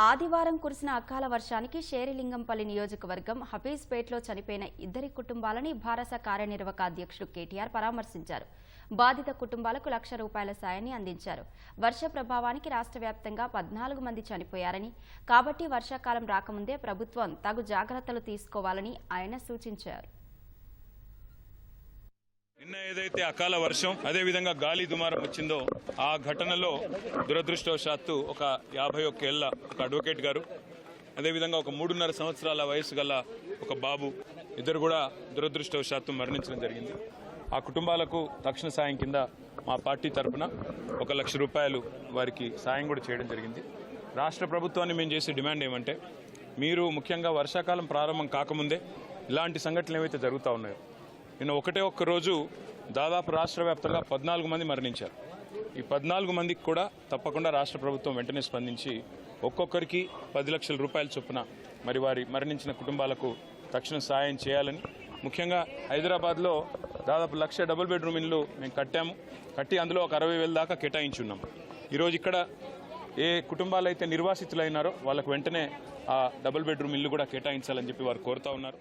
ఆదివారం కురిసిన అకాల వర్షానికి షేరిలింగంపల్లి నియోజకవర్గం హఫీజ్పేట్లో చనిపోయిన ఇద్దరి కుటుంబాలని భారస కార్యనిర్వాహక అధ్యక్షుడు కేటీఆర్ పరామర్శించారు. బాధిత కుటుంబాలకు ₹1,00,000 సాయాన్ని అందించారు. వర్ష ప్రభావానికి రాష్ట్ర వ్యాప్తంగా 14 మంది చనిపోయారని, కాబట్టి వర్షాకాలం రాకముందే ప్రభుత్వం తగు జాగ్రత్తలు తీసుకోవాలని ఆయన సూచించారు. నిన్న ఏదైతే అకాల వర్షం అదేవిధంగా గాలి దుమారం వచ్చిందో ఆ ఘటనలో దురదృష్టవశాత్తు ఒక 51 ఏళ్ల ఒక అడ్వకేట్ గారు, అదేవిధంగా ఒక 3.5 సంవత్సరాల వయసు గల ఒక బాబు ఇద్దరు కూడా దురదృష్టవశాత్తు మరణించడం జరిగింది. ఆ కుటుంబాలకు తక్షణ సాయం కింద మా పార్టీ తరఫున ₹1,00,000 వారికి సాయం కూడా చేయడం జరిగింది. రాష్ట్ర ప్రభుత్వాన్ని మేము చేసే డిమాండ్ ఏమంటే, మీరు ముఖ్యంగా వర్షాకాలం ప్రారంభం కాకముందే ఇలాంటి సంఘటనలు ఏవైతే జరుగుతూ ఉన్నాయో, నిన్న ఒక్క రోజు దాదాపు రాష్ట్ర వ్యాప్తంగా 14 మంది మరణించారు. ఈ 14 మందికి కూడా తప్పకుండా రాష్ట్ర ప్రభుత్వం వెంటనే స్పందించి ఒక్కొక్కరికి ₹10,00,000 చొప్పున మరి వారి మరణించిన కుటుంబాలకు తక్షణ సాయం చేయాలని, ముఖ్యంగా హైదరాబాద్లో దాదాపు 1,00,000 డబుల్ బెడ్రూమ్ ఇళ్ళు మేము కట్టి అందులో ఒక 60,000 దాకా కేటాయించి ఉన్నాం. ఈరోజు ఇక్కడ ఏ కుటుంబాలు అయితే నిర్వాసితులైనారో వాళ్ళకు వెంటనే ఆ డబుల్ బెడ్రూమ్ ఇల్లు కూడా కేటాయించాలని చెప్పి వారు కోరుతా ఉన్నారు.